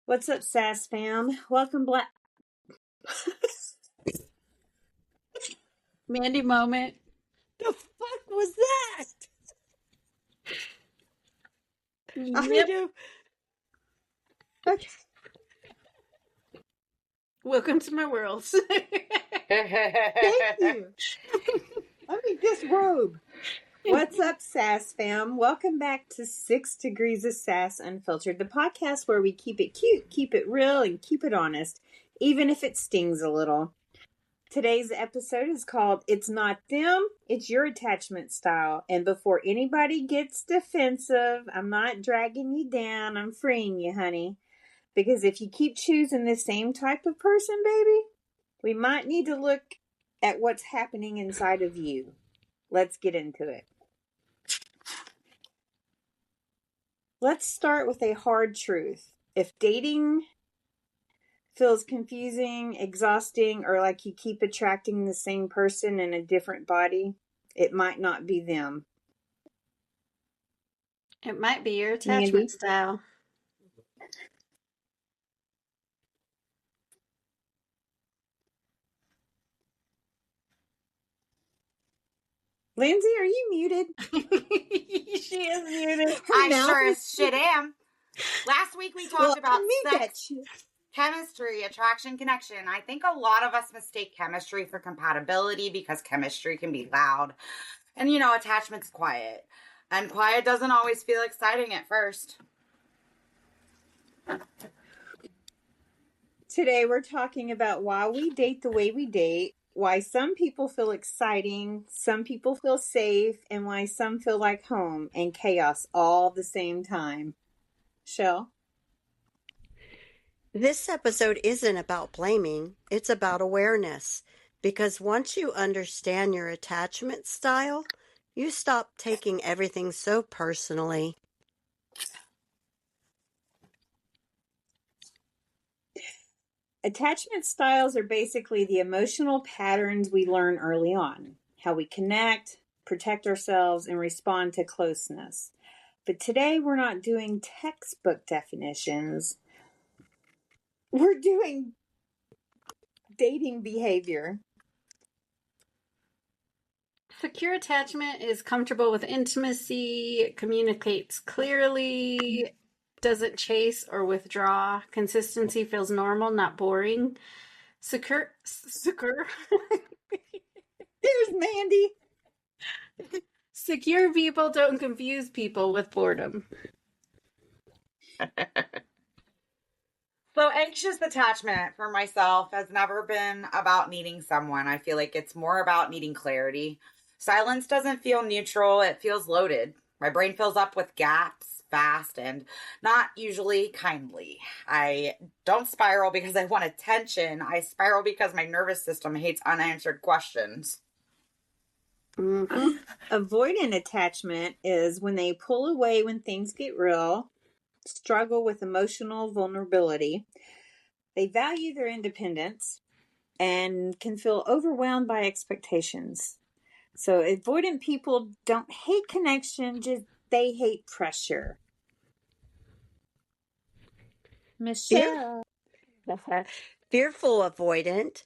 What's up, Sass fam? Welcome, Black Mandy moment. The fuck was that? I Yep. do. Okay. Welcome to my world. Thank you. Let me disrobe. What's up, Sass fam? Welcome back to 6 Degrees of Sass Unfiltered, the podcast where we keep it cute, keep it real, and keep it honest, even if it stings a little. Today's episode is called It's Not Them, It's Your Attachment Style. And before anybody gets defensive, I'm not dragging you down, I'm freeing you, honey. Because if you keep choosing the same type of person, baby, we might need to look at what's happening inside of you. Let's get into it. Let's start with a hard truth. If dating feels confusing, exhausting, or like you keep attracting the same person in a different body, it might not be them. It might be your attachment Mandy? style. Lindsay, are you muted? She is muted. I sure as shit am. Last week we talked about sex, chemistry, attraction, connection. I think a lot of us mistake chemistry for compatibility because chemistry can be loud. And attachment's quiet. And quiet doesn't always feel exciting at first. Today we're talking about why we date the way we date, why some people feel exciting, some people feel safe, and why some feel like home and chaos all the same time. Shell? This episode isn't about blaming, it's about awareness. Because once you understand your attachment style, you stop taking everything so personally. Attachment styles are basically the emotional patterns we learn early on, how we connect, protect ourselves, and respond to closeness. But today we're not doing textbook definitions. We're doing dating behavior. Secure attachment is comfortable with intimacy, communicates clearly, doesn't chase or withdraw. Consistency feels normal, not boring. Secure. There's Mandy. Secure people don't confuse people with boredom. So anxious attachment for myself has never been about needing someone. I feel like it's more about needing clarity. Silence doesn't feel neutral. It feels loaded. My brain fills up with gaps fast and not usually kindly. I don't spiral because I want attention. I spiral because my nervous system hates unanswered questions. Mm-hmm. Avoidant attachment is when they pull away when things get real, struggle with emotional vulnerability. They value their independence and can feel overwhelmed by expectations. So avoidant people don't hate connection, just they hate pressure. Michelle. Fearful avoidant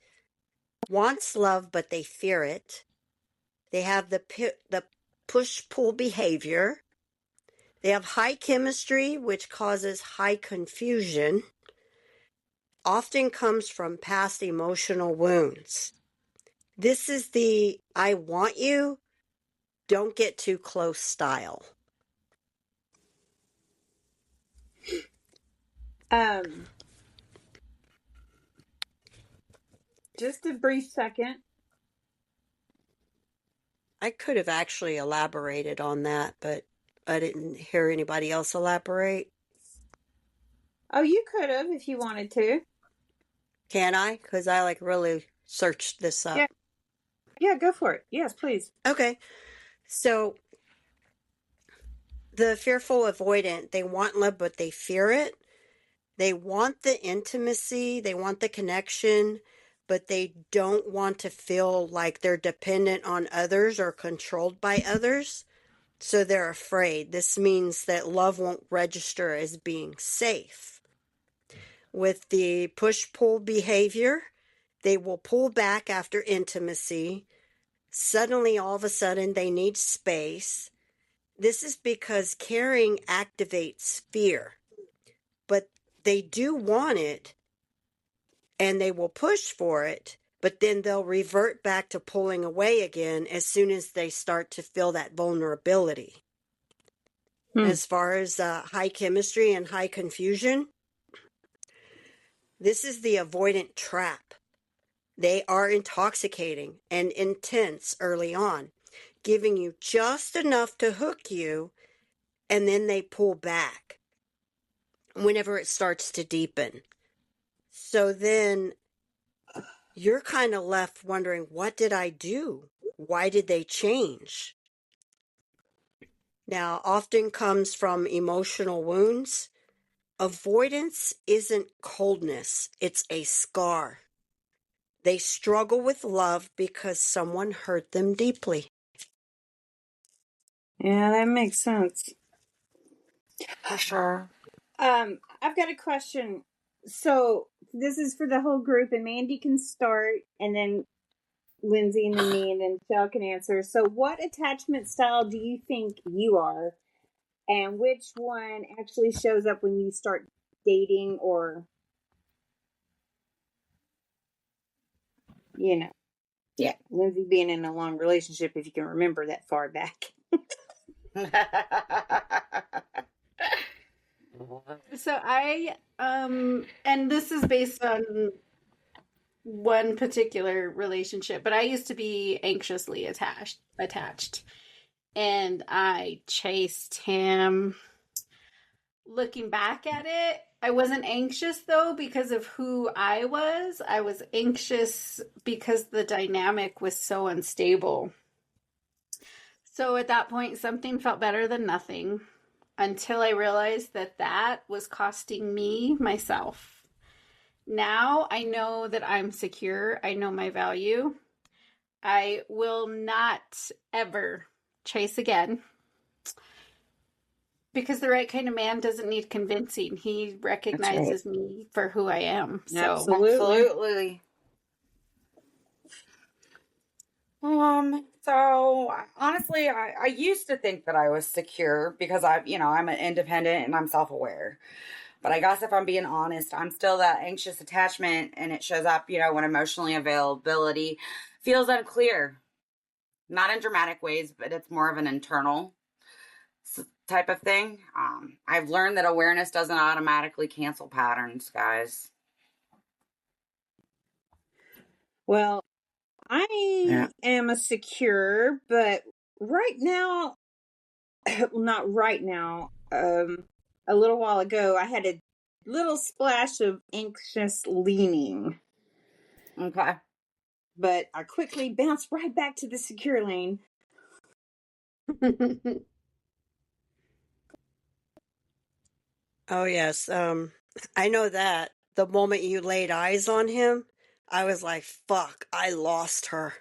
wants love, but they fear it. They have the push-pull behavior. They have high chemistry, which causes high confusion. Often comes from past emotional wounds. This is the I want you, don't get too close style. Just a brief second. I could have actually elaborated on that, but I didn't hear anybody else elaborate. Oh, you could have if you wanted to. Can I? Because I really searched this up. Yeah, go for it. Yes, please. Okay. So the fearful avoidant, they want love, but they fear it. They want the intimacy, they want the connection, but they don't want to feel like they're dependent on others or controlled by others. So they're afraid. This means that love won't register as being safe. With the push-pull behavior, they will pull back after intimacy. Suddenly, all of a sudden, they need space. This is because caring activates fear, but they do want it and they will push for it, but then they'll revert back to pulling away again as soon as they start to feel that vulnerability. As far as high chemistry and high confusion, this is the avoidant trap. They are intoxicating and intense early on, giving you just enough to hook you, and then they pull back whenever it starts to deepen. So then you're kind of left wondering, what did I do? Why did they change? Now, often comes from emotional wounds. Avoidance isn't coldness, it's a scar. They struggle with love because someone hurt them deeply. Yeah, that makes sense. For sure. I've got a question. So this is for the whole group, and Mandy can start, and then Lindsay, and then me, and then Shell can answer. So, what attachment style do you think you are, and which one actually shows up when you start dating, or Yeah. Lindsay being in a long relationship, if you can remember that far back. So and this is based on one particular relationship, but I used to be anxiously attached, and I chased him. Looking back at it, I wasn't anxious though because of who I was. I was anxious because the dynamic was so unstable. So at that point, something felt better than nothing until I realized that that was costing me myself. Now I know that I'm secure. I know my value. I will not ever chase again because the right kind of man doesn't need convincing. He recognizes me for who I am. So Absolutely. So honestly, I used to think that I was secure because I'm an independent and I'm self-aware. But I guess if I'm being honest, I'm still that anxious attachment, and it shows up, when emotionally availability feels unclear. Not in dramatic ways, but it's more of an internal type of thing. I've learned that awareness doesn't automatically cancel patterns, guys. Well, I am a secure, but right now, well, not right now, a little while ago, I had a little splash of anxious leaning. Okay. But I quickly bounced right back to the secure lane. Oh, yes. I know that. The moment you laid eyes on him, I was like, fuck, I lost her.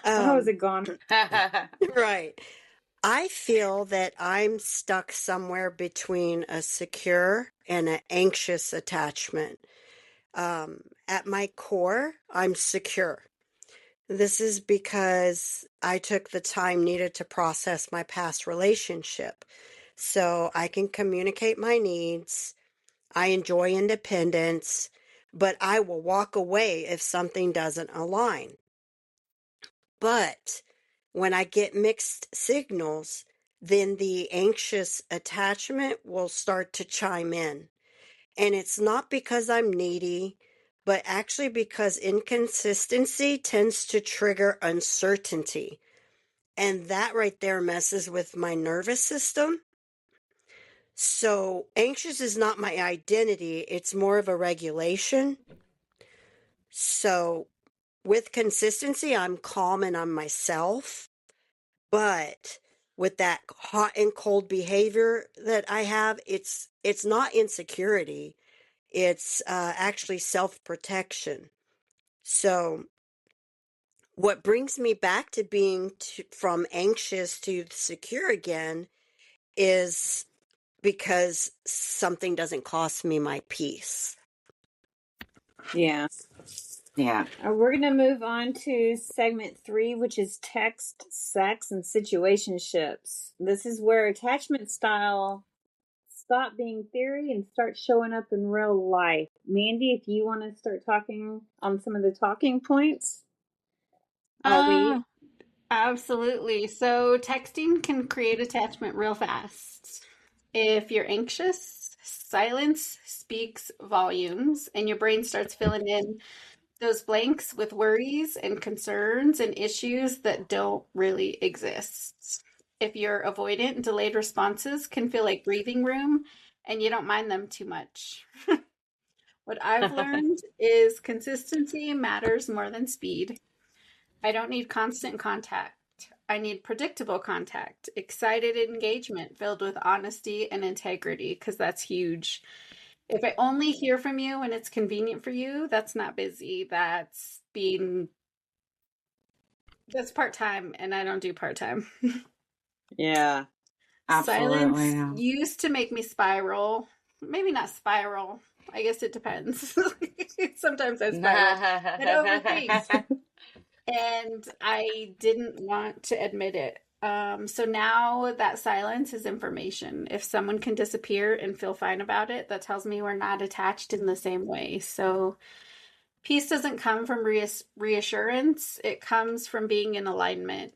How was it gone? Right. I feel that I'm stuck somewhere between a secure and an anxious attachment. At my core, I'm secure. This is because I took the time needed to process my past relationship. So I can communicate my needs. I enjoy independence, but I will walk away if something doesn't align. But when I get mixed signals, then the anxious attachment will start to chime in. And it's not because I'm needy, but actually because inconsistency tends to trigger uncertainty. And that right there messes with my nervous system. So anxious is not my identity, it's more of a regulation. So with consistency, I'm calm and I'm myself. But with that hot and cold behavior that I have, it's not insecurity. It's actually self-protection. So what brings me back to being from anxious to secure again is because something doesn't cost me my peace. Yeah. Yeah. We're going to move on to segment 3, which is text, sex, and situationships. This is where attachment style stop being theory and start showing up in real life. Mandy, if you want to start talking on some of the talking points, I'll wait. Absolutely. So texting can create attachment real fast. If you're anxious, silence speaks volumes, and your brain starts filling in those blanks with worries and concerns and issues that don't really exist. If you're avoidant, delayed responses can feel like breathing room, and you don't mind them too much. What I've learned is consistency matters more than speed. I don't need constant contact. I need predictable contact, excited engagement filled with honesty and integrity, because that's huge. If I only hear from you when it's convenient for you, that's not busy. That's part-time, and I don't do part-time. Yeah. Silence Absolutely. used to make me spiral. Maybe not spiral. I guess it depends. Sometimes I spiral. I'd overthink. And I didn't want to admit it. So now that silence is information. If someone can disappear and feel fine about it, that tells me we're not attached in the same way. So peace doesn't come from reassurance. It comes from being in alignment.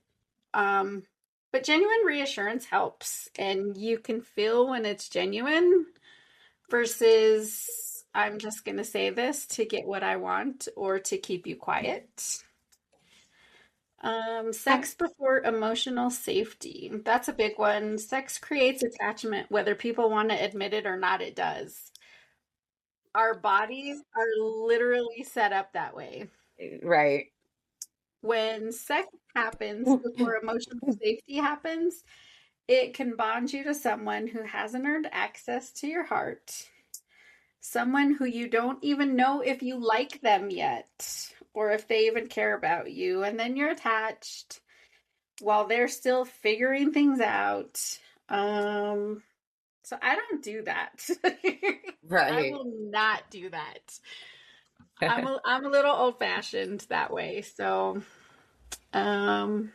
But genuine reassurance helps, and you can feel when it's genuine versus I'm just going to say this to get what I want or to keep you quiet. Sex before emotional safety. That's a big one. Sex creates attachment, whether people want to admit it or not, it does. Our bodies are literally set up that way. Right. When sex happens before emotional safety happens, it can bond you to someone who hasn't earned access to your heart, someone who you don't even know if you like them yet, or if they even care about you, and then you're attached while they're still figuring things out. So I don't do that. Right. I will not do that. I'm a little old-fashioned that way. So hot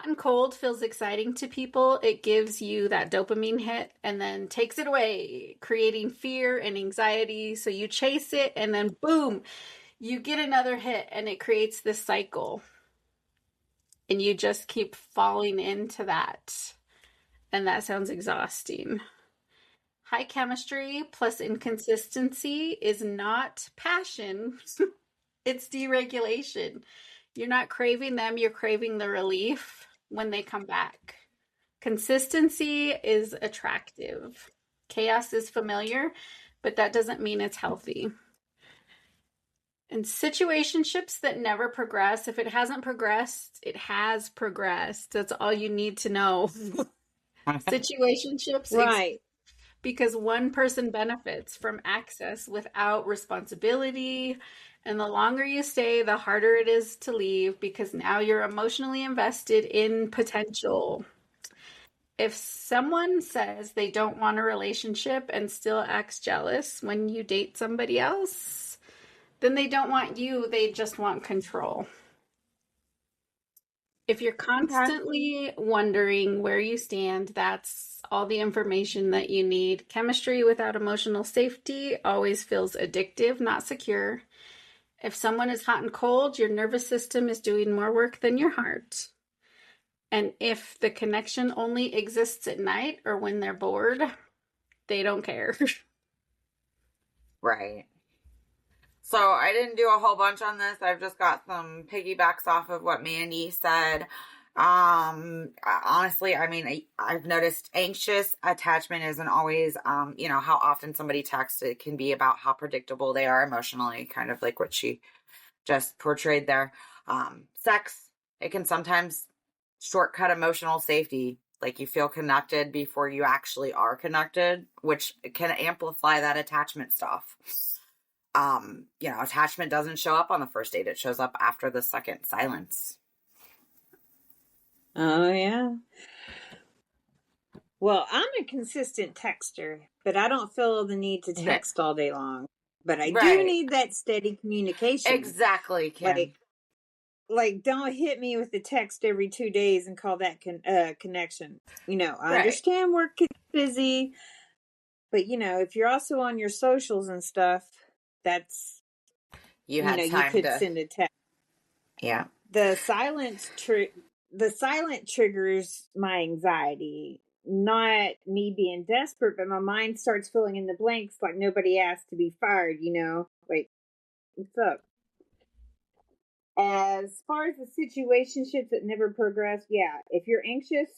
and cold feels exciting to people. It gives you that dopamine hit and then takes it away, creating fear and anxiety. So you chase it and then boom, you get another hit and it creates this cycle. And you just keep falling into that. And that sounds exhausting. High chemistry plus inconsistency is not passion. It's deregulation. You're not craving them, you're craving the relief when they come back. Consistency is attractive. Chaos is familiar, but that doesn't mean it's healthy. And situationships that never progress, if it hasn't progressed, it has progressed. That's all you need to know. Situationships, Right. because one person benefits from access without responsibility. And the longer you stay, the harder it is to leave because now you're emotionally invested in potential. If someone says they don't want a relationship and still acts jealous when you date somebody else, then they don't want you, they just want control. If you're constantly wondering where you stand, that's all the information that you need. Chemistry without emotional safety always feels addictive, not secure. If someone is hot and cold, your nervous system is doing more work than your heart. And if the connection only exists at night or when they're bored, they don't care. Right. So I didn't do a whole bunch on this. I've just got some piggybacks off of what Mandy said. Honestly, I mean, I've noticed anxious attachment isn't always, how often somebody texts. It can be about how predictable they are emotionally, kind of like what she just portrayed there. Sex, it can sometimes shortcut emotional safety. Like you feel connected before you actually are connected, which can amplify that attachment stuff. Attachment doesn't show up on the first date. It shows up after the second silence. Oh, yeah. Well, I'm a consistent texter, but I don't feel the need to text all day long. But I do Right. need that steady communication. Exactly, Kim. Like don't hit me with a text every 2 days and call that connection. I Right. understand work is busy, but if you're also on your socials and stuff, that's You had you time could to. send a text. Yeah. The silent triggers my anxiety. Not me being desperate, but my mind starts filling in the blanks like nobody asked to be fired. Like, what's up? As far as the situationships that never progress, yeah. If you're anxious,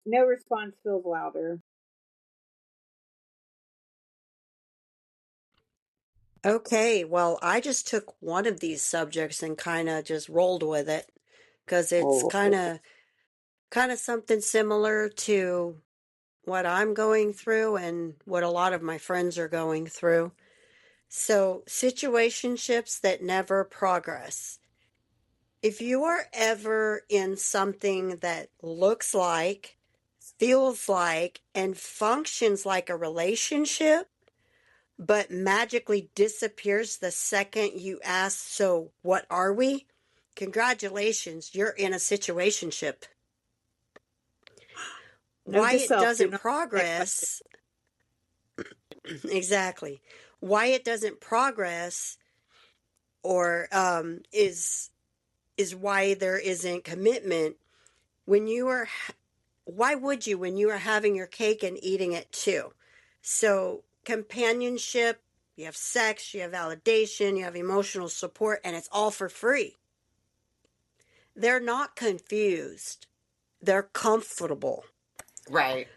no response feels louder. Okay, well, I just took one of these subjects and kind of just rolled with it because it's Oh, kind of something similar to what I'm going through and what a lot of my friends are going through. So, situationships that never progress. If you are ever in something that looks like, feels like, and functions like a relationship, but magically disappears the second you ask, so what are we? Congratulations, you're in a situationship. note Why to it self: do doesn't not that question. progress, exactly. Why it doesn't progress or is why there isn't commitment when you are why would you when you are having your cake and eating it too? So, companionship, you have sex, you have validation, you have emotional support, and it's all for free. They're not confused. They're comfortable. Right.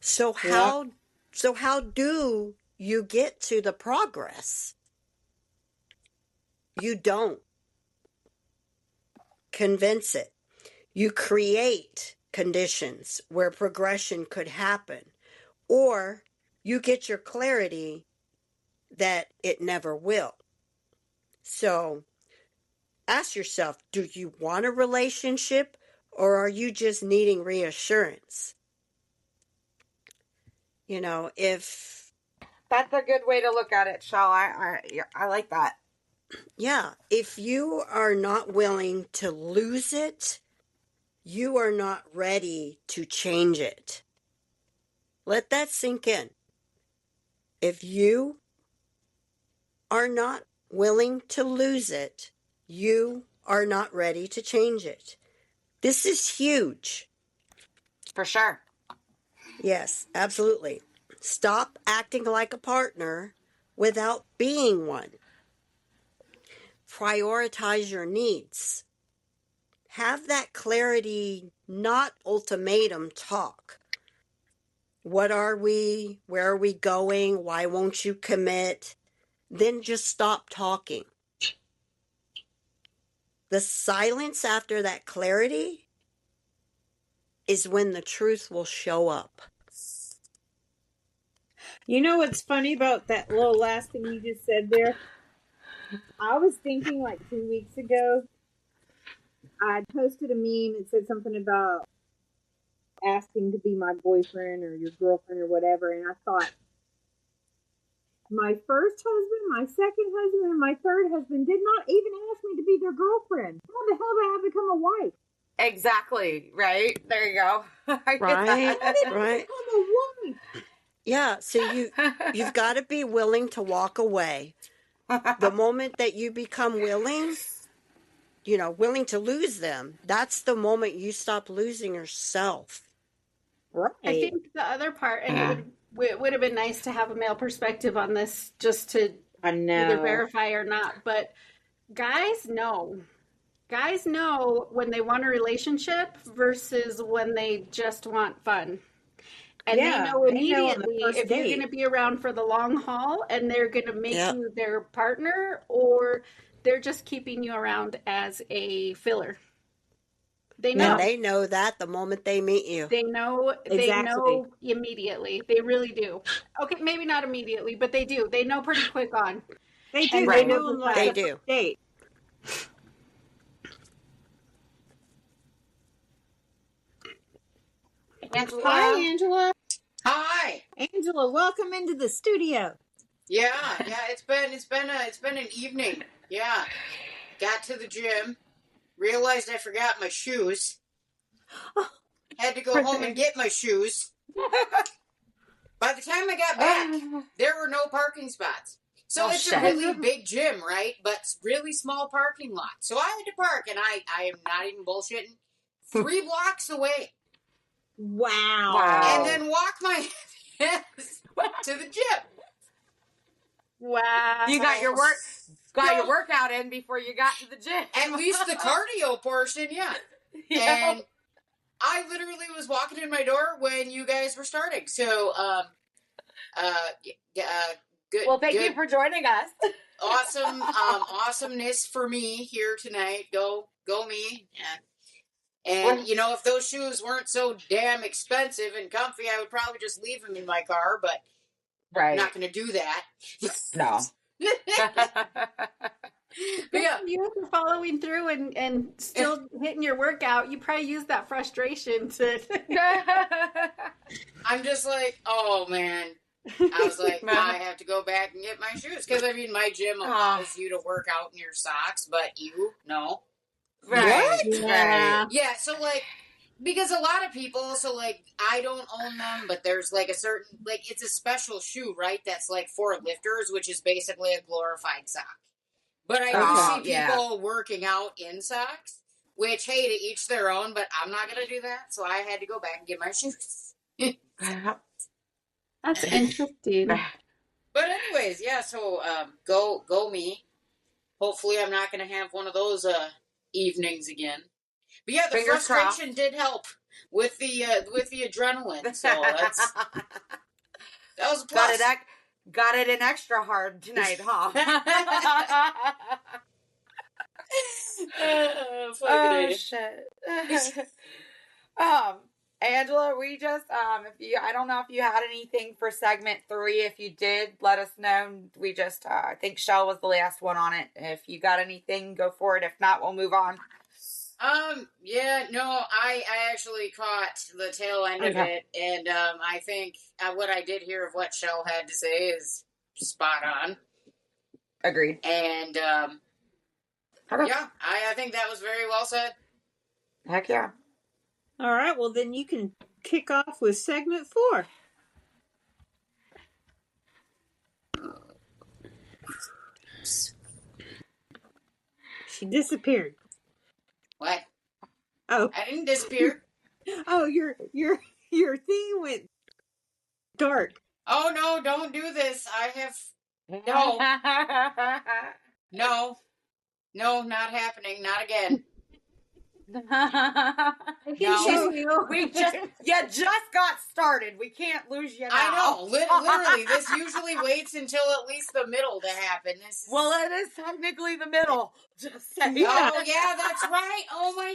So Yep. how do you get to the progress? You don't convince it. You create conditions where progression could happen, or you get your clarity that it never will. So ask yourself, do you want a relationship or are you just needing reassurance? If That's a good way to look at it, Shell. I like that. if you are not willing to lose it, you are not ready to change it. Let that sink in. If you are not willing to lose it, you are not ready to change it. This is huge. For sure. Yes, absolutely. Stop acting like a partner without being one. Prioritize your needs. Have that clarity, not ultimatum talk. What are we? Where are we going? Why won't you commit? Then just stop talking. The silence after that clarity is when the truth will show up. You know what's funny about that little last thing you just said there? I was thinking like 2 weeks ago, I posted a meme that said something about asking to be my boyfriend or your girlfriend or whatever, and I thought, my first husband, my second husband, and my third husband did not even ask me to be their girlfriend. How the hell did I become a wife? Exactly. Right. There you go. I get Right? How did I Right? become a wife? Yeah, so you've got to be willing to walk away. The moment that you become willing, willing to lose them, that's the moment you stop losing yourself. Right. I think the other part, and it would have been nice to have a male perspective on this, just to I know. either verify or not. But guys know when they want a relationship versus when they just want fun. And Yeah, they know they know on the immediately first if you're date. going to be around for the long haul and they're going to make Yep. you their partner, or they're just keeping you around as a filler. They know. And they know that the moment they meet you. They know. They Exactly. know immediately. They really do. Okay, maybe not immediately, but they do. They know pretty quick on. They do. And They they will know on like They decide. the do. first date. Angela. Hi, Angela. Hi. Angela, welcome into the studio. Yeah. It's been an evening. Yeah. Got to the gym. Realized I forgot my shoes. Had to go home and get my shoes. By the time I got back, there were no parking spots. So it's a really big gym, right? But it's really small parking lot. So I had to park, and I am not even bullshitting, 3 blocks away. Wow. And then walk my ass to the gym. Wow. You got your workout in before you got to the gym. At least the cardio portion, yeah. And I literally was walking in my door when you guys were starting. So, good. Well, thank good. you for joining us. Awesome, awesomeness for me here tonight. Go me. And you know, if those shoes weren't so damn expensive and comfy, I would probably just leave them in my car. But I'm not going to do that. No. But yeah. You were following through and still hitting your workout. You probably used that frustration to. I'm just like, oh man. I was like, I have to go back and get my shoes. Because, I mean, my gym allows you to work out in your socks, but you, no. Right. Yeah. Yeah, so, like, because a lot of people, so, like, I don't own them, but there's, like, a certain, like, it's a special shoe, right? That's, like, for lifters, which is basically a glorified sock. But I do see people working out in socks, which, hey, to each their own, but I'm not going to do that, so I had to go back and get my shoes. That's interesting. But anyways, yeah, so go me. Hopefully I'm not going to have one of those evenings again. But yeah, the Fingers frustration crossed. did help with the adrenaline. So that was a plus. Got it in extra hard tonight, huh? Oh, shit. Angela, we just I don't know if you had anything for segment 3. If you did, let us know. We just I think Shell was the last one on it. If you got anything, go for it. If not, we'll move on. Yeah, no, I actually caught the tail end of it, and I think what I did hear of what Shell had to say is spot on. Agreed. And yeah, I think that was very well said. Heck yeah. All right, well, then you can kick off with segment 4. She disappeared. What? Oh, I didn't disappear. oh, your thing went dark. Oh no, don't do this. I have no, not happening. Not again. No. We just got started. We can't lose you now. I know. Literally, this usually waits until at least the middle to happen. Well, it is technically the middle. Just saying. Oh yeah, that's right. Oh my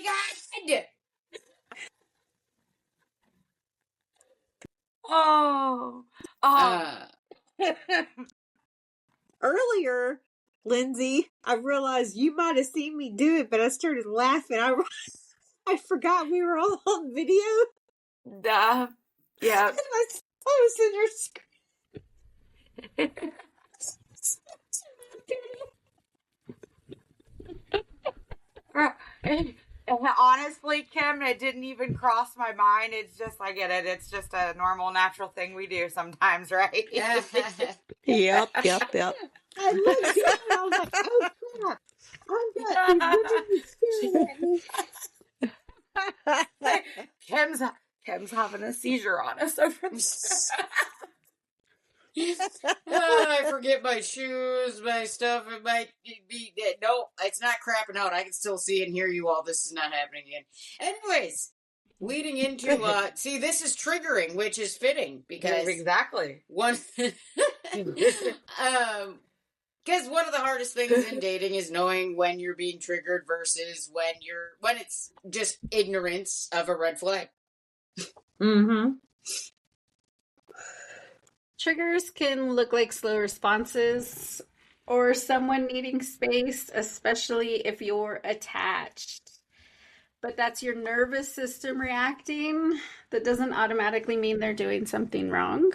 god. Earlier, Lindsay, I realized you might have seen me do it, but I started laughing. I forgot we were all on video. Yeah. And I was in your screen. Honestly, Kim, it didn't even cross my mind. It's just, I get it. It's just a normal, natural thing we do sometimes, right? Yep. I looked at it and I was like, oh crap. I've got these staring at me. Kim's having a seizure on us over there. I forget my shoes, my stuff. It might be no. It's not crapping out. I can still see and hear you all. This is not happening again. Anyways, leading into see, this is triggering, which is fitting because exactly one. Because one of the hardest things in dating is knowing when you're being triggered versus when it's just ignorance of a red flag. Mm-hmm. Triggers can look like slow responses or someone needing space, especially if you're attached. but that's your nervous system reacting. That doesn't automatically mean they're doing something wrong.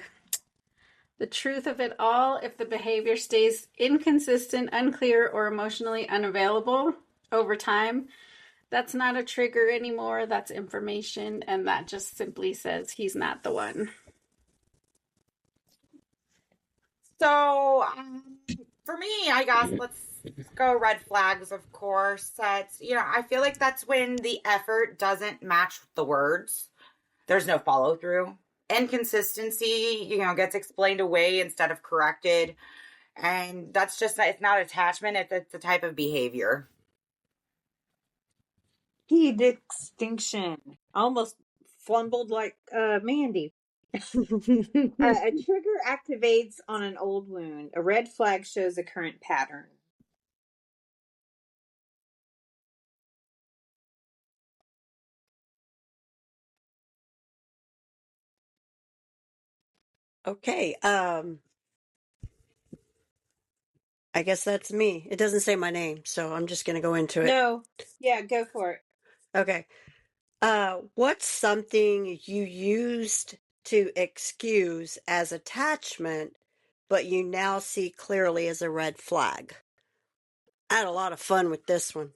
The truth of it all, if the behavior stays inconsistent, unclear, or emotionally unavailable over time, that's not a trigger anymore. That's information, and that just simply says he's not the one. So, for me, I guess let's go red flags, of course. That's, I feel like that's when the effort doesn't match the words. There's no follow through. Inconsistency, gets explained away instead of corrected. And that's just, it's not attachment, it's a type of behavior. Heat extinction. Almost flumbled like Mandy. A trigger activates on an old wound. A red flag shows a current pattern. Okay. I guess that's me. It doesn't say my name, so I'm just going to go into it. No. Yeah, go for it. Okay. What's something you used to excuse as attachment, but you now see clearly as a red flag? I had a lot of fun with this one.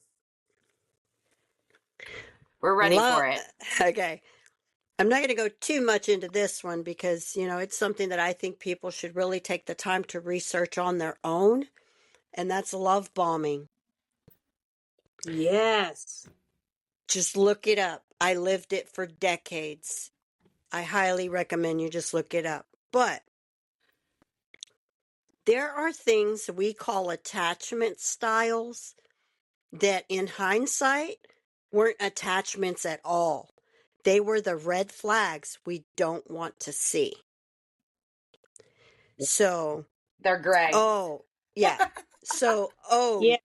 We're ready for it. Okay. I'm not going to go too much into this one because, it's something that I think people should really take the time to research on their own, and that's love bombing. Yes. Just look it up. I lived it for decades. I highly recommend you just look it up. But there are things we call attachment styles that in hindsight weren't attachments at all. They were the red flags we don't want to see. So they're gray. Oh, yeah. So, Yeah.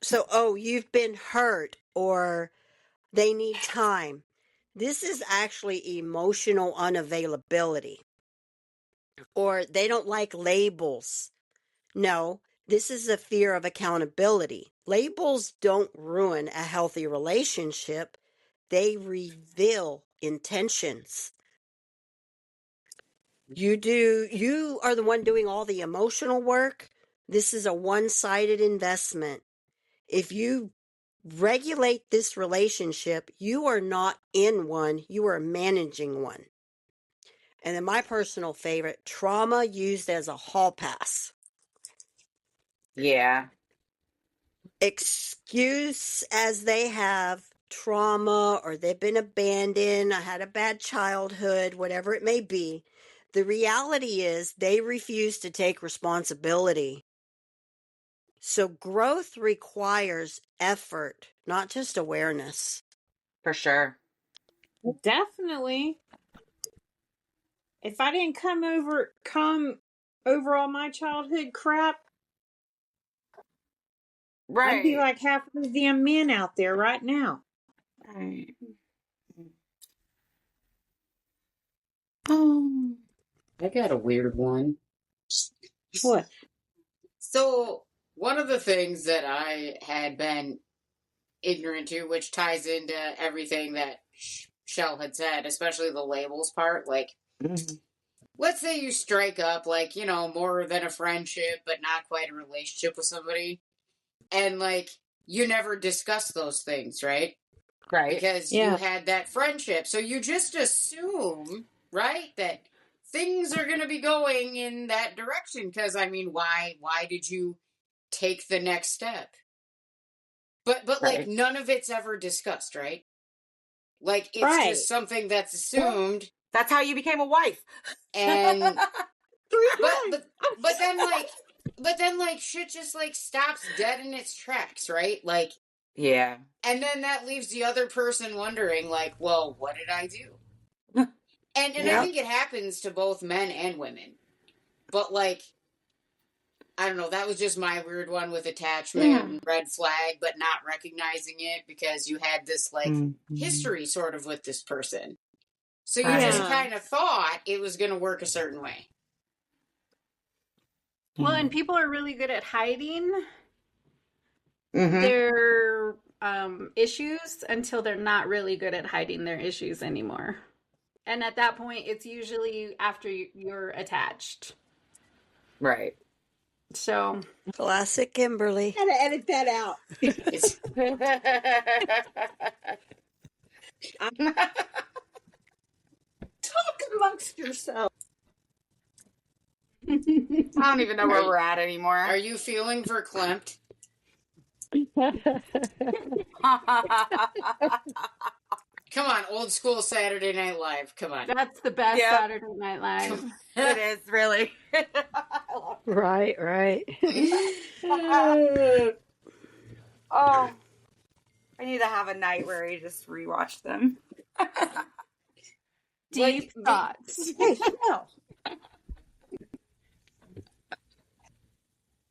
So, you've been hurt or they need time. This is actually emotional unavailability. Or they don't like labels. No, this is a fear of accountability. Are don't ruin a healthy relationship. They reveal intentions. You are the one doing all the emotional work. This is a one-sided investment. If you regulate this relationship, you are not in one, you are managing one. And then my personal favorite, trauma used as a hall pass. Yeah. Excuse as they have trauma or they've been abandoned, I had a bad childhood, whatever it may be. The reality is they refuse to take responsibility. So growth requires effort, not just awareness. For sure. Definitely. If I didn't come over all my childhood crap, right, I'd be like half of the damn men out there right now. Right. I got a weird one. What? So, one of the things that I had been ignorant to, which ties into everything that Shell had said, especially the labels part, like, let's say you strike up, like, more than a friendship, but not quite a relationship with somebody, and, like, you never discuss those things, right? Right. Because you had that friendship, so you just assume, right, that things are going to be going in that direction, because, why did you take the next step? But right. Like, none of it's ever discussed, right? Like, it's just something that's assumed. That's how you became a wife. And, but then, like, shit just, like, stops dead in its tracks, right? Like, yeah. And then that leaves the other person wondering, like, well, what did I do? And I think it happens to both men and women. But, like, I don't know, that was just my weird one with attachment and red flag, but not recognizing it because you had this, like, history sort of with this person. So you just kind of thought it was going to work a certain way. Well, and people are really good at hiding their issues until they're not really good at hiding their issues anymore. And at that point, it's usually after you're attached. Right. So, Classic Kimberly. Gotta edit that out. Talk amongst yourselves. I don't even know where we're at anymore. Are you feeling verklempt? Come on, old school Saturday Night Live. Come on. that's the best Yep. Saturday Night Live. It is really. Right, right. Oh, I need to have a night where I just rewatch them. Deep thoughts. Hey,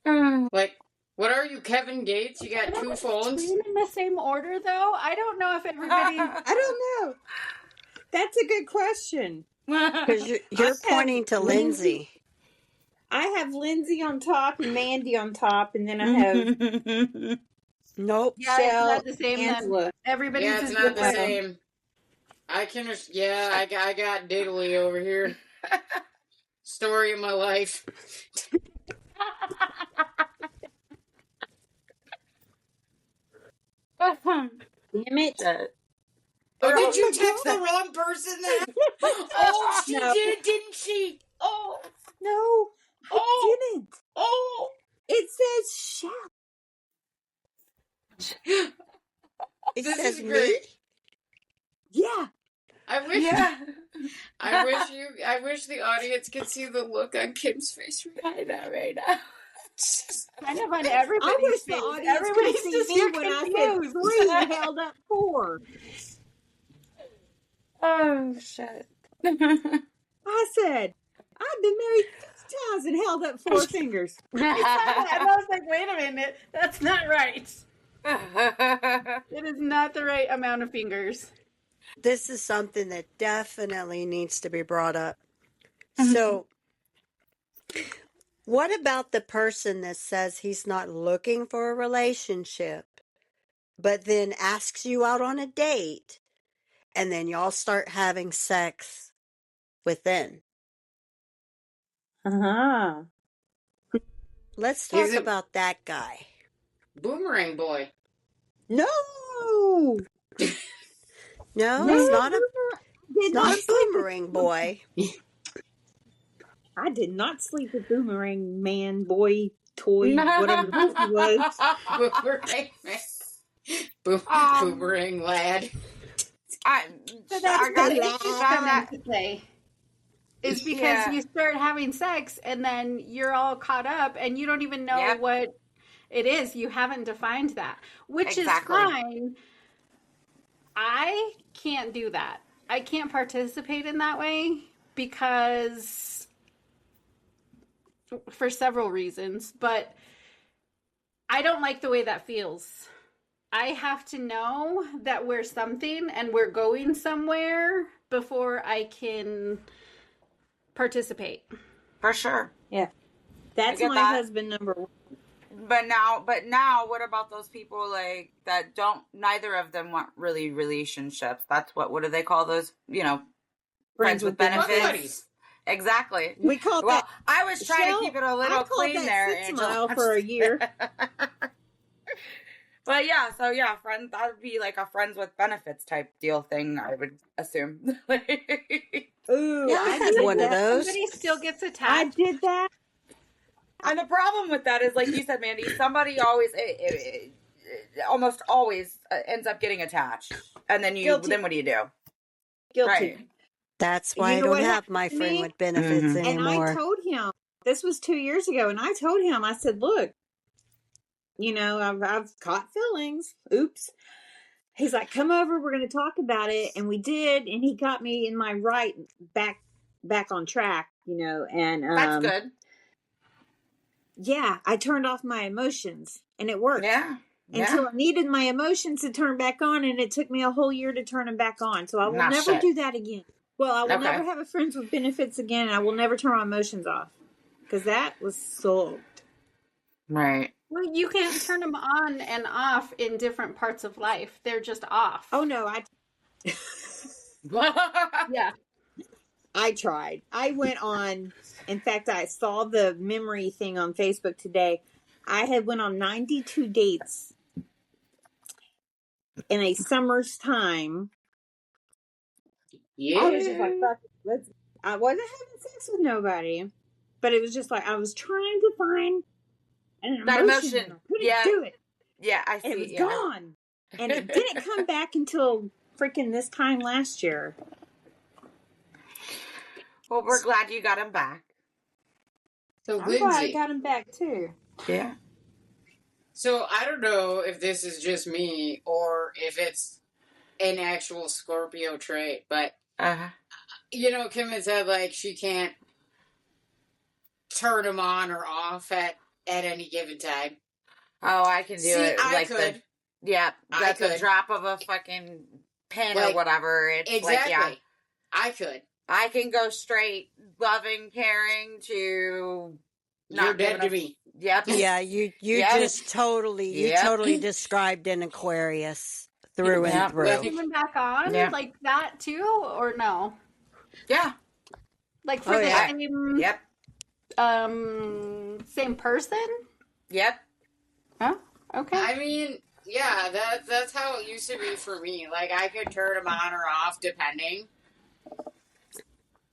no. Like, what are you, Kevin Gates? You got two phones? In the same order, though? I don't know if everybody. I don't know. That's a good question. Because you're I have pointing to Lindsay. I have Lindsay on top and Mandy on top, and then I have Nope. Yeah, Shell, it's not the same. Then Angela. everybody's Yeah, it's is not the different. same. I can, I got Diddley over here. Story of my life. Damn it. Oh, did you text the wrong person then? Oh, she No. did, didn't she? Oh, No, I Oh. didn't. oh. It says Shell. It This says is me. great. Yeah. I wish Yeah. I wish the audience could see the look on Kim's face right now. Kind of on I everybody's wish the face. audience Everybody's could just see me here when I said confused. 3 and held up 4. Oh, shit. I said, I've been married 6 times and held up 4 fingers. And I was like, wait a minute, that's not right. It is not the right amount of fingers. This is something that definitely needs to be brought up. So, what about the person that says he's not looking for a relationship, but then asks you out on a date, and then y'all start having sex within? Uh-huh. Let's He's talk a- about that guy. Boomerang boy. No. No, No, it's not a did not not a sleep with- boomerang boy. I did not sleep with Boomerang Man, boy, toy, whatever the fuck he was. Boomerang man. Boomerang lad. So that's I gotta where laugh. the come into play. Is because Yeah. you start having sex and then you're all caught up and you don't even know Yep. what it is. You haven't defined that, which Exactly. is fine. I can't do that. I can't participate in that way because for several reasons, but I don't like the way that feels. I have to know that we're something and we're going somewhere before I can participate. For sure. That's get my that. husband number 1. But now, what about those people like that don't? Neither of them want really relationships. That's what do they call those? You know, friends with benefits. Buddies. Exactly. We called Well, that. I was trying Shell, to keep it a I little called clean that there, 6 Angela. Mile for a year. But yeah, so yeah, friends. That would be like a friends with benefits type deal thing. I would assume. Ooh, Yeah, I had did one of that. those. Somebody still gets I attached. did that. And the problem with that is, like you said, Mandy, somebody always, almost always ends up getting attached, and then Guilty. then what do you do? Guilty. Right. That's why You I know don't what have my happened to friend me? with benefits Mhm. And anymore. I told him, this was 2 years ago, and I told him, I said, look, you know, I've caught feelings. Oops. He's like, come over, we're going to talk about it. And we did, and he got me in my right back on track, you know, and That's good. yeah, I turned off my emotions, and it worked. Yeah. Until I needed my emotions to turn back on, and it took me a whole year to turn them back on. So I will Nah, never shit. do that again. Well, I will Okay. never have a friends with benefits again, and I will never turn my emotions off. Because that was sucked. Right. Well, you can't turn them on and off in different parts of life. They're just off. Oh no, Yeah. I tried. I went on. In fact, I saw the memory thing on Facebook today. I had went on 92 dates in a summer's time. Yeah. I was just like, fuck it, I wasn't having sex with nobody, but it was just like I was trying to find an That emotion. emotion. I couldn't Yeah. do it, Yeah, I see. and it was yeah. gone. And it didn't come back until freaking this time last year. Well, we're glad you got him back. So I'm glad I Lindsay, got him back too. Yeah. so I don't know if this is just me or if it's an actual Scorpio trait, but Uh-huh. Kim had said like she can't turn him on or off at any given time. Oh, I can do See, it. I Like could. yeah, I that's a could. drop of a fucking pin or Like, whatever. It's Exactly. like, yeah, I could. I can go straight loving, caring to You're not dead giving to a- me. Yeah, you Yeah. just totally Yeah. totally described an Aquarius through Yeah. and through. Well, Coming back on Yeah. like that too, or no? Yeah. Like for Oh, the yeah. same Yep. same person? Yep. Huh? Okay. I mean, yeah, that's how it used to be for me. Like I could turn him on or off depending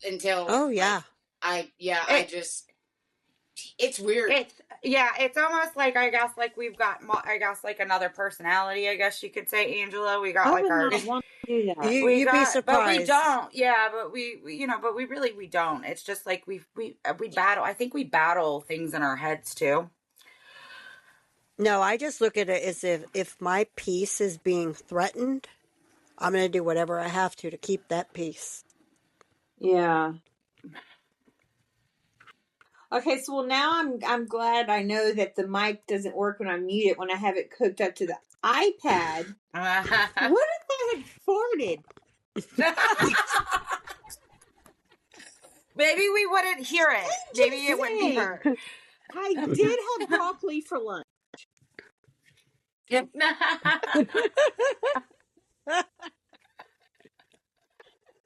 until Oh yeah. it's weird. It's almost like I guess like we've got like another personality. I guess you could say, Angela. We got I like would our. not want to do that. You- we you'd be got, but we surprised. don't. Yeah, but but we really don't. It's just like we battle. I think we battle things in our heads too. No, I just look at it as if my peace is being threatened, I'm going to do whatever I have to keep that peace. Yeah. Okay, so now I'm glad I know that the mic doesn't work when I mute it when I have it hooked up to the iPad. What if I had farted? Maybe we wouldn't hear it. Maybe it wouldn't be saying. heard. I did have broccoli for lunch. Yep.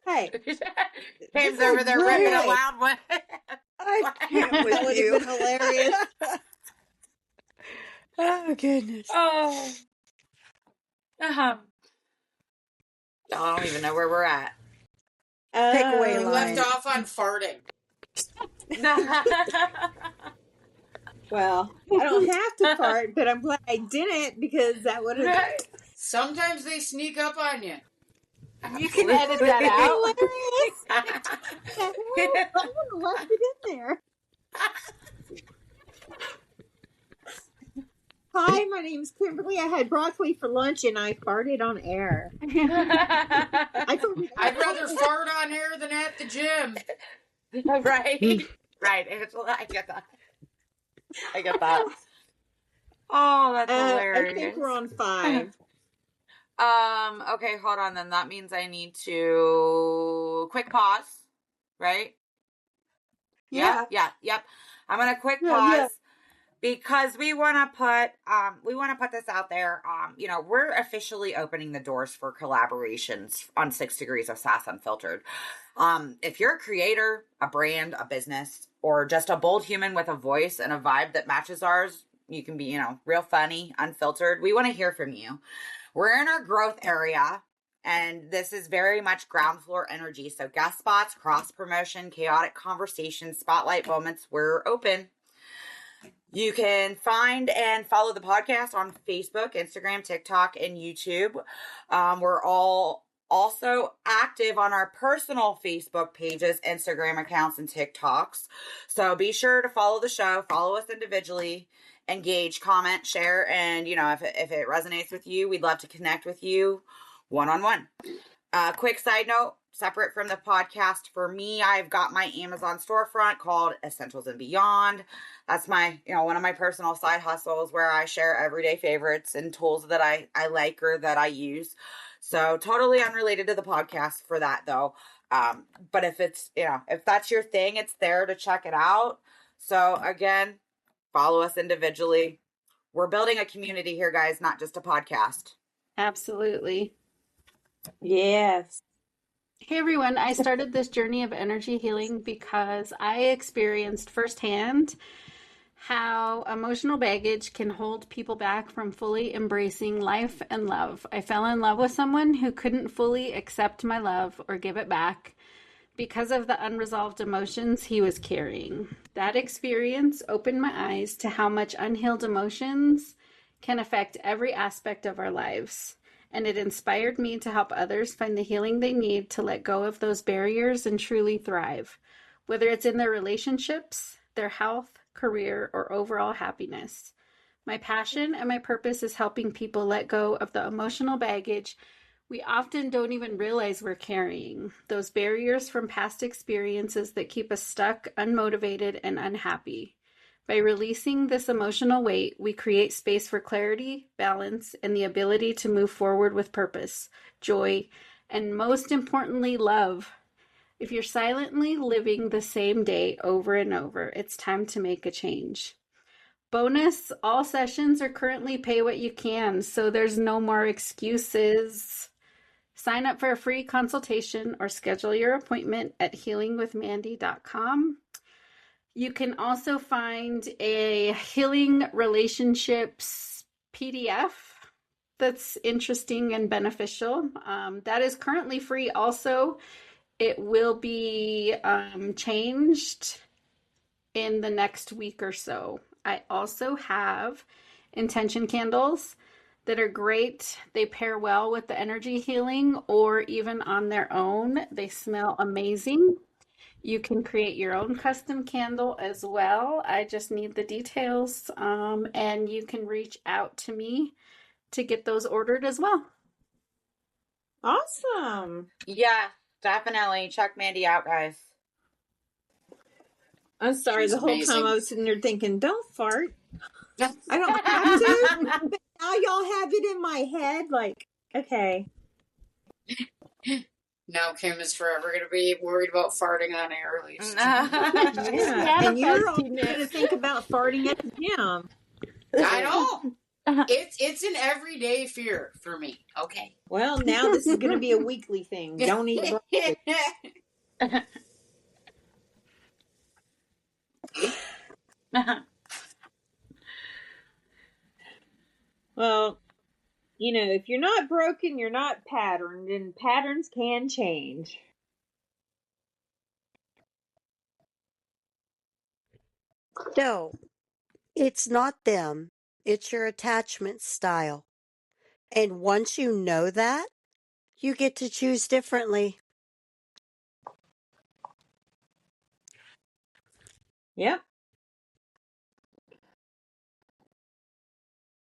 Hey, Pam's This over is there ripping a great. loud one. I can't that with would you. have been hilarious. Oh, goodness. Oh. I don't even know where we're at. Takeaway We line. left off on farting. Well, I don't have to fart, but I'm glad I didn't because that would have Sometimes they sneak up on you. You can edit that out. hilarious. Someone left it in there. Hi, my name's Kimberly. I had broccoli for lunch and I farted on air. I'd rather fart on air than at the gym. Right. Right. Angela, I get that. Oh, that's I hilarious. think we're on 5. Okay, hold on then. That means I need to quick pause, right? Yeah. Yep. I'm gonna quick Yeah, pause yeah. because we wanna put this out there. We're officially opening the doors for collaborations on 6 Degrees of Sass Unfiltered. If you're a creator, a brand, a business, or just a bold human with a voice and a vibe that matches ours, you can be, real funny, unfiltered. We want to hear from you. We're in our growth area, and this is very much ground floor energy. So guest spots, cross promotion, chaotic conversations, spotlight moments, we're open. You can find and follow the podcast on Facebook, Instagram, TikTok, and YouTube. We're all also active on our personal Facebook pages, Instagram accounts, and TikToks. So be sure to follow the show, follow us individually, engage, comment, share, and if it resonates with you, we'd love to connect with you one-on-one. Quick side note, separate from the podcast, for me, I've got my Amazon storefront called Essentials and Beyond. That's my, one of my personal side hustles where I share everyday favorites and tools that I like or that I use. So totally unrelated to the podcast for that though. But if it's, if that's your thing, it's there to check it out. So again, follow us individually. we're building a community here, guys, not just a podcast. Absolutely. Yes. Hey everyone, I started this journey of energy healing because I experienced firsthand how emotional baggage can hold people back from fully embracing life and love. I fell in love with someone who couldn't fully accept my love or give it back because of the unresolved emotions he was carrying. That experience opened my eyes to how much unhealed emotions can affect every aspect of our lives. And it inspired me to help others find the healing they need to let go of those barriers and truly thrive, whether it's in their relationships, their health, career, or overall happiness. My passion and my purpose is helping people let go of the emotional baggage we often don't even realize we're carrying, those barriers from past experiences that keep us stuck, unmotivated, and unhappy. By releasing this emotional weight, we create space for clarity, balance, and the ability to move forward with purpose, joy, and most importantly, love. If you're silently living the same day over and over, it's time to make a change. Bonus, all sessions are currently pay what you can, so there's no more excuses. Sign up for a free consultation or schedule your appointment at healingwithmandy.com. You can also find a healing relationships PDF that's interesting and beneficial. That is currently free also. It will be changed in the next week or so. I also have intention candles that are great. They pair well with the energy healing or even on their own. They smell amazing. You can create your own custom candle as well. I just need the details, and you can reach out to me to get those ordered as well. Awesome. Yeah, definitely. Check Mandy out, guys. I'm sorry, She's the whole amazing. time I was sitting there thinking, don't fart. I don't have to. But now y'all have it in my head. Like, okay. Now Kim is forever going to be worried about farting on air, at least. Yeah. And you're all going to think about farting at the gym. I know. It's an everyday fear for me. Okay. Well, now this is going to be a weekly thing. Don't eat broccoli. Well, you know, if you're not broken, you're not patterned, and patterns can change. So, it's not them, it's your attachment style. And once you know that, you get to choose differently. Yep.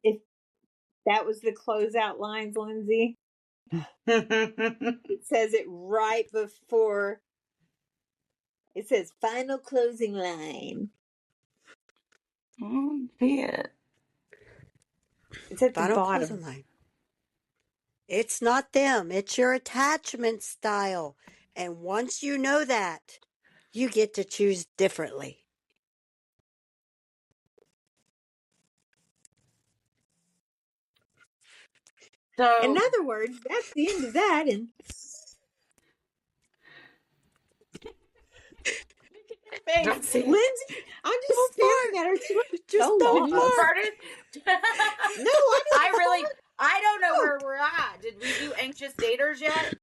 If that was the closeout lines, Lindsay, it says it right before. It says final closing line. See it. It's at the Final bottom. closing line. It's not them, it's your attachment style. And once you know that, you get to choose differently. So, In other words, that's the end of that. And thanks. Lindsay, I'm just staring at her. Just So don't long. fart. No, I don't know where we're at. Did we do anxious daters yet?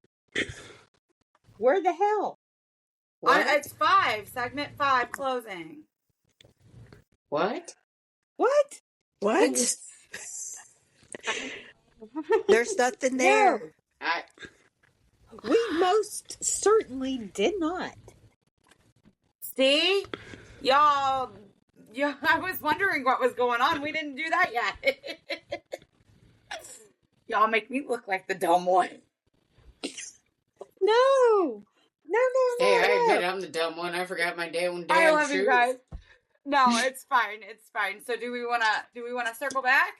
Where the hell? What? It's 5, segment 5, closing. What? What? What? There's nothing there. We most certainly did not. See? Y'all, yeah, I was wondering what was going on. We didn't do that yet. Y'all make me look like the dumb one. No. Hey, I admit I'm the dumb one. I forgot my damn shoes. I love you guys. No, it's fine. It's fine. So do we wanna circle back?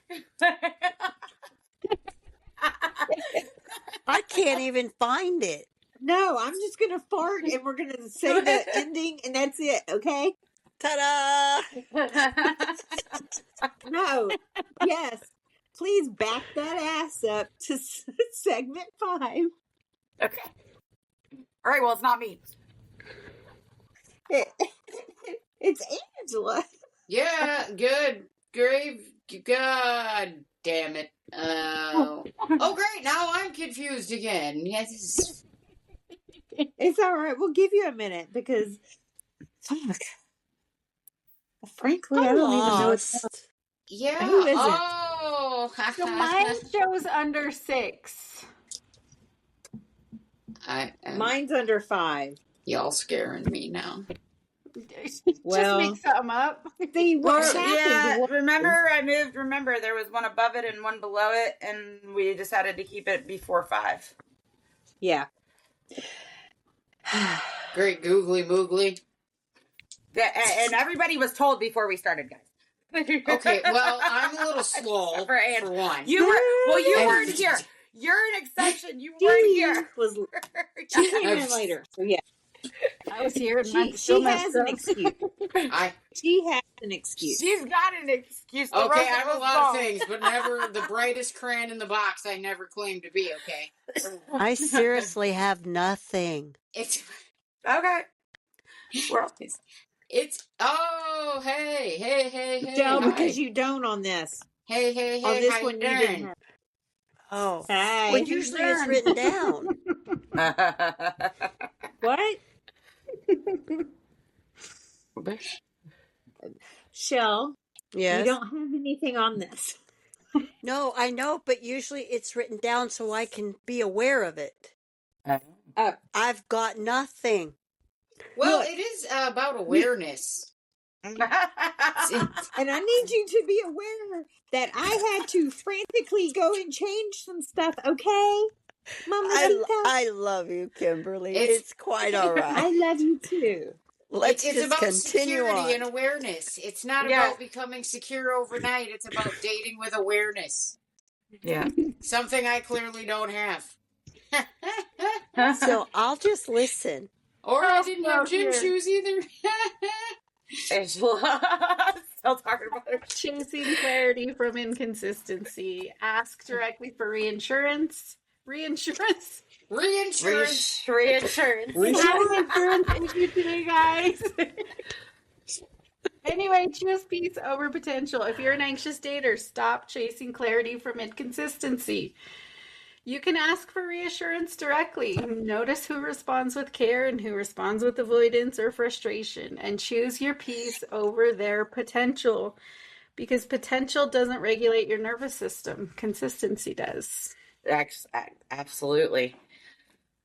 I can't even find it. No, I'm just going to fart and we're going to say the ending and that's it, okay? Ta-da! No. Yes. Please back that ass up to segment 5. Okay. All right. Well, it's not me. It's Angela. Yeah, good. Grave. God damn it. Oh, great. Now I'm confused again. Yes. It's all right. We'll give you a minute because, fuck. Frankly, I I'm don't even know what's lost. Yeah. Who is it? Oh. So mine shows under 6. Mine's under 5. Y'all scaring me now. Well, Just make something up. See what happens. Yeah. What- Remember, I moved. Remember, there was one above it and one below it, and we decided to keep it before 5. Yeah. Great googly moogly. And everybody was told before we started, guys. Okay, well, I'm a little slow For Ann. for one. You were. Well, you And- weren't here. You're an exception. You weren't here. She came in later. So yeah. I was here and She mine still has messed an up. excuse. She has an excuse. She's got an excuse. The Okay, rest I have a us lot don't. of things, but never the brightest crayon in the box. I never claimed to be. Okay, I seriously have nothing. it's Okay. Well, Oh, hey, No, hi. because you don't on this. Hey, On this how one, you you doing? didn't have. Oh. Hey. Well, usually it's written down. What? Shell, Yes. you don't have anything on this. No, I know, but usually it's written down so I can be aware of it. I've got nothing. Well, Look. it is about awareness. And I need you to be aware that I had to frantically go and change some stuff, okay? Mamacita? I love you, Kimberly. It's- It's quite all right. I love you too. Let's It's just about continue security on. and awareness. It's not Yeah. about becoming secure overnight. It's about dating with awareness. Yeah. Something I clearly don't have. So I'll just listen. Or I didn't have gym here. shoes either. Still talking about it. Chasing clarity from inconsistency. Ask directly for reinsurance. Reinsurance. Reinsurance. Reinsurance. Having insurance issue today, guys. Anyway, choose peace over potential. If you're an anxious dater, stop chasing clarity from inconsistency. You can ask for reassurance directly. Notice who responds with care and who responds with avoidance or frustration, and choose your peace over their potential, because potential doesn't regulate your nervous system. Consistency does. Absolutely.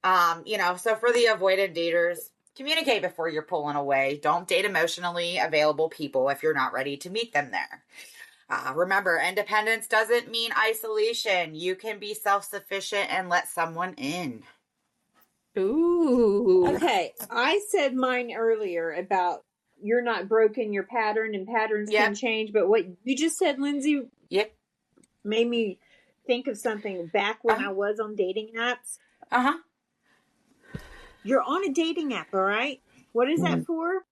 So for the avoidant daters, communicate before you're pulling away. Don't date emotionally available people if you're not ready to meet them there. Remember, independence doesn't mean isolation. You can be self-sufficient and let someone in. Ooh. Okay, I said mine earlier about you're not broken, your pattern, and patterns Yep. can change. But what you just said, Lindsay, Yep. made me think of something back when Uh-huh. I was on dating apps. Uh-huh. You're on a dating app, all right? What is that for?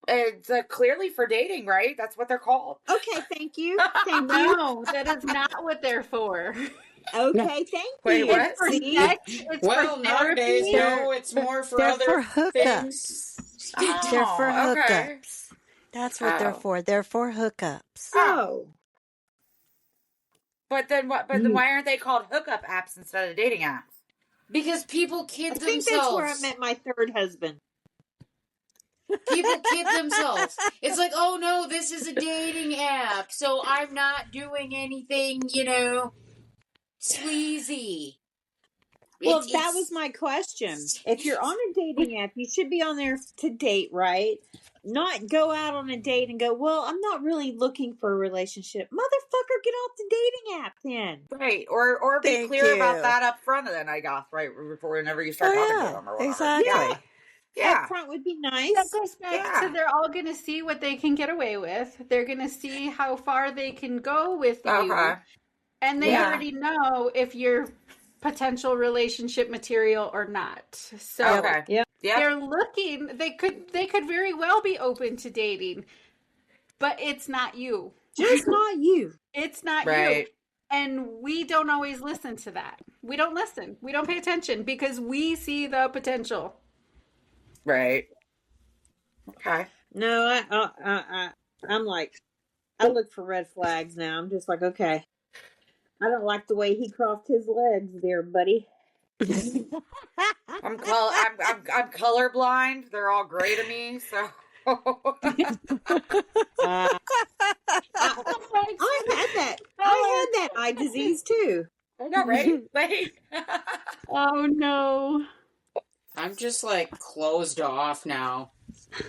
It's clearly for dating, right? That's what they're called. Okay, thank you. Thank you. No, that is not what they're for. Okay, thank Wait, you. what? For See? sex, it's Well, for nowadays, therapy. no, it's more for They're other for things. hookups. They're for Oh, okay. hookups. That's what they're Oh. for. They're for hookups. Oh, But then what? But then why aren't they called hookup apps instead of dating apps? Because people kid I think themselves. that's where I met my third husband. People kid themselves. It's like, oh no, this is a dating app, so I'm not doing anything, sleazy. Well, It's- that was my question. If you're on a dating app, you should be on there to date, right? Not go out on a date and go, well, I'm not really looking for a relationship. Motherfucker, get off the dating app then. Right. Or be Thank clear about you. that up front then, I guess, right? Before whenever you start Oh, talking yeah, to them or whatever. exactly. Yeah. Yeah. Up front would be That nice. goes back Yeah. to they're all going to see what they can get away with. They're going to see how far they can go with you. Okay. And they Yeah. already know if you're potential relationship material or not. So Okay. Yep. Yeah. they're looking, they could very well be open to dating, but it's not you. Just not you. It's not you. Right. And we don't always listen to that. We don't listen. We don't pay attention because we see the potential. Right. Okay. No, I'm like, I look for red flags now. I'm just like, okay, I don't like the way he crossed his legs there, buddy. I'm colorblind. They're all gray to me, so. I had that. I had that eye disease too. I know, right? Like, Oh no. I'm just like closed off now.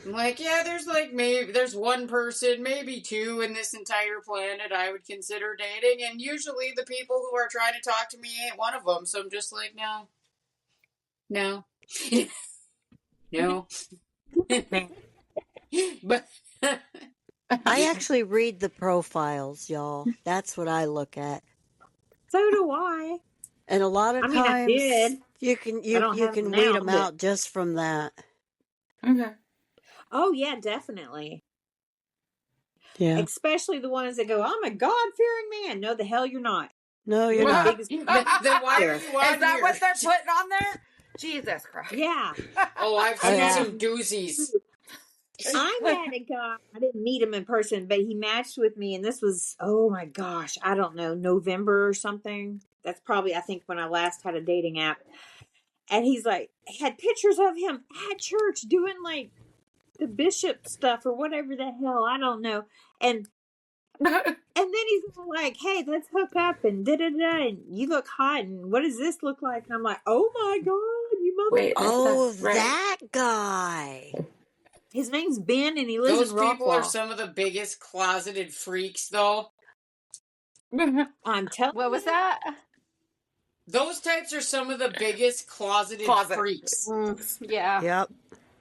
I'm like, yeah, there's one person, maybe two in this entire planet I would consider dating, and usually the people who are trying to talk to me ain't one of them. So I'm just like, no, no. But I actually read the profiles, y'all. That's what I look at. So do I. And a lot of I mean, I times did. you can I don't have weed them now, them but- out just from that. okay. Oh yeah, definitely. Yeah. Especially the ones that go, "I'm a God-fearing man." No, the hell you're not. No, you're You're not. the biggest. then why are you on Is that here? what they're putting on there? Jesus Christ. Yeah, Oh, I've Oh, seen yeah. some doozies. I had a guy. I didn't meet him in person, but he matched with me, and this was, oh my gosh, I don't know, November or something. That's probably, I think, when I last had a dating app. And he's like, had pictures of him at church doing like the bishop stuff or whatever the hell, I don't know. And then he's like, "Hey, let's hook up and da da da. And you look hot. And what does this look like?" And I'm like, "Oh my god, you mother!" Wait. Oh, That's right. that guy. His name's Ben, and he lives Those in people Rockwall. are some of the biggest closeted freaks, though. I'm telling What was you. that? Those types are some of the biggest closeted Closet. freaks. Yeah. Yep.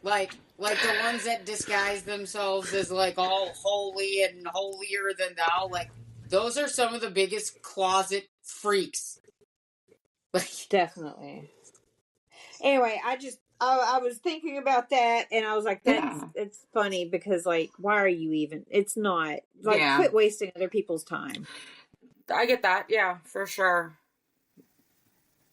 Like the ones that disguise themselves as like all holy and holier than thou. Like those are some of the biggest closet freaks. Like Definitely. Anyway, I was thinking about that, and I was like, Yeah. it's funny because, like, why are you even? It's not. Like, Yeah. quit wasting other people's time. I get that. Yeah, for sure.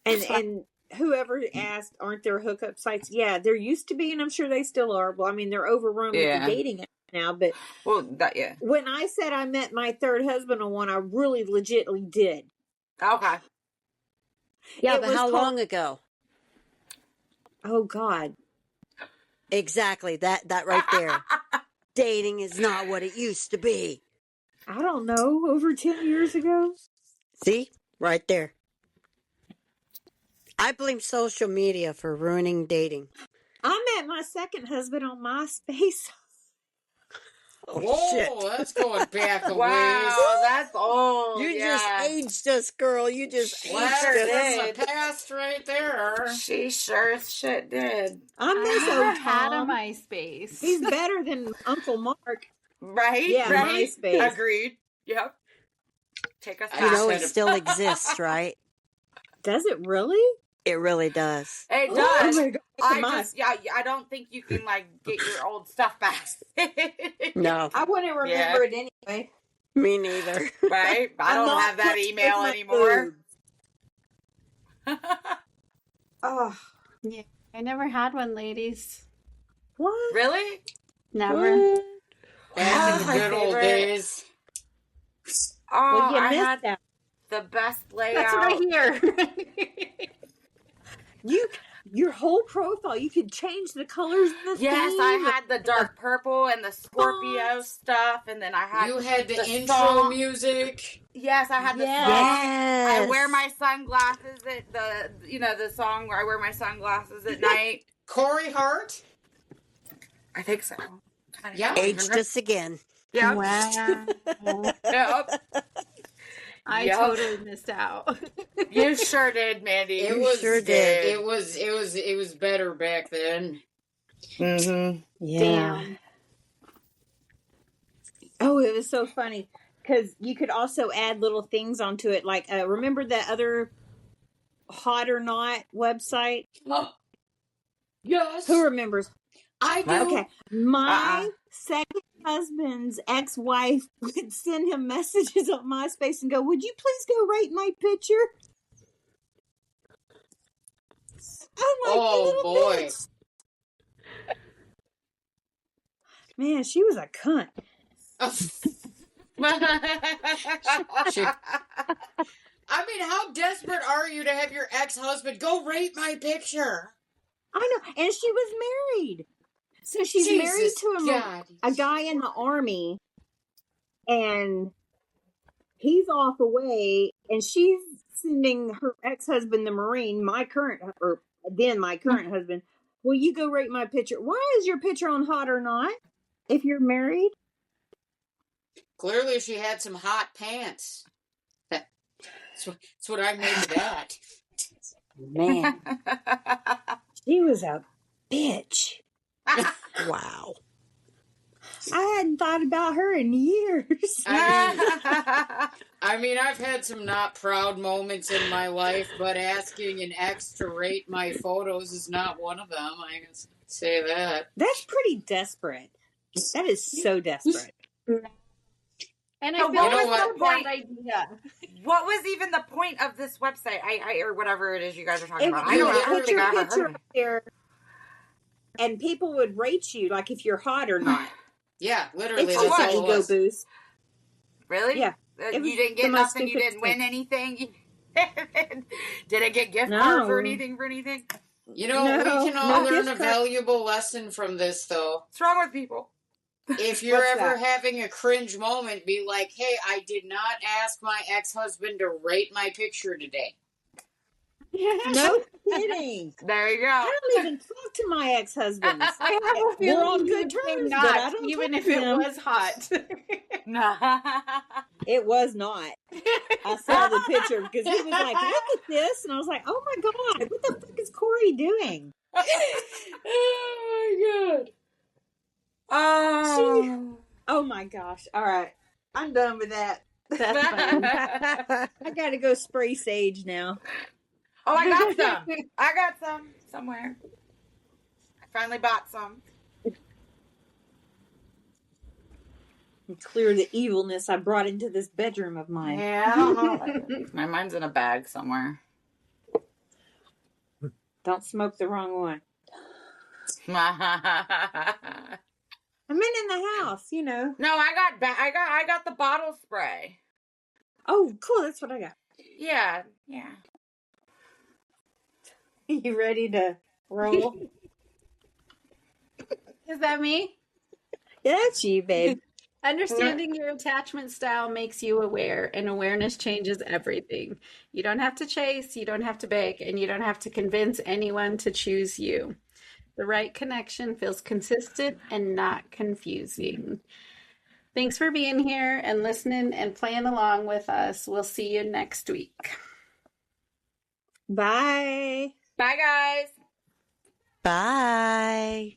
And whoever asked, aren't there hookup sites? Yeah, there used to be, and I'm sure they still are. Well, I mean, they're overrun with Yeah. the dating apps now, but Well, that, yeah. when I said I met my third husband on one, I really legitly did. Okay. Yeah, It but was how called- long ago? Oh, God. Exactly. That right there. Dating is not what it used to be. I don't know. Over 10 years ago? See? Right there. I blame social media for ruining dating. I met my second husband on MySpace. Oh, whoa, shit. that's going back a Wow, that's old. You yeah. just aged us, girl. You just She aged That's sure us. did. from the past right there. She sure as shit did. I I miss never old had a Tom. MySpace. He's better than Uncle Mark. Right? Yeah, right? MySpace. Agreed. Yep. Take us I You back. know said it it- still exists, right? Does it really? It really does. It Oh does. my God. I don't think you can like get your old stuff back. No, I wouldn't remember it anyway. me neither. Right? I I'm don't not have that touching email my anymore. Oh, I never had one, ladies. what? Really? Never. What? Back in the my good old favorite. days. Oh, Well, you I missed had that. the best layout. That's what I hear. Your whole profile, you could change the colors and the Yes, theme. I had the dark purple and the Scorpio stuff, and then I had You had the intro song. music. Yes, I had the Yes. song. Yes. I wear my sunglasses at the song where I wear my sunglasses at night. Corey Hart. I think so. Yeah. Aged us again. Yep. Wow. Yep. I Yep. totally missed out. You sure did, Mandy. It You was sure did. It was better back then. Mm-hmm. Yeah. Damn. Oh, it was so funny because you could also add little things onto it. Like, remember that other Hot or Not website? Yes. Who remembers? I do. Okay. My second husband's ex-wife would send him messages on MySpace and go, "Would you please go rate my picture?" I'm like, Oh, little boy. bitch. Man, she was a cunt. I mean, how desperate are you to have your ex-husband go rate my picture? I know. And she was married. So she's married Jesus to a God. guy in the army, and he's off away, and she's sending her ex-husband, the Marine, my current husband, "Will you go rate my picture?" Why is your picture on Hot or Not if you're married? Clearly, she had some hot pants. That's what I made of that. Man, she was a bitch. Wow. I hadn't thought about her in years. I mean, I've had some not proud moments in my life, but asking an ex to rate my photos is not one of them. I can say that. That's pretty desperate. That is so desperate. And I So feel what like was that's the a bad point? idea. What was even the point of this website? I or whatever it is you guys are talking If about. I you don't would ever put think your I ever picture heard of up it. there, and people would rate you, like if you're hot or not. Yeah, literally, It's that's just an all it ego was. boost. Really? Yeah. It was You didn't the get most nothing. You stupid didn't win thing. anything. Didn't get gift No. cards or anything for anything. You know, we No, can all no learn gift a card. valuable lesson from this, though. What's wrong with people? If you're What's ever that? having a cringe moment, be like, "Hey, I did not ask my ex-husband to rate my picture today." No kidding. There you go. I don't even talk to my ex-husbands. I have a We're feeling on you good would say terms, but I not, don't even talk if to it them. was hot. It was not. I saw the picture because he was like, "Look at this," and I was like, "Oh my god, what the fuck is Corey doing?" Oh my god. Oh. Oh my gosh! All right, I'm done with that. That's funny. I gotta go spray sage now. Oh, I got some. I got some somewhere. I finally bought some. And clear the evilness I brought into this bedroom of mine. Yeah, I don't know. My mine's in a bag somewhere. Don't smoke the wrong one. No, I'm in the house, you know. I got the bottle spray. Oh, cool. That's what I got. Yeah. You ready to roll? Is that me? Yeah, that's you, babe. Understanding your attachment style makes you aware, and awareness changes everything. You don't have to chase, you don't have to beg, and you don't have to convince anyone to choose you. The right connection feels consistent and not confusing. Thanks for being here and listening and playing along with us. We'll see you next week. Bye. Bye, guys. Bye.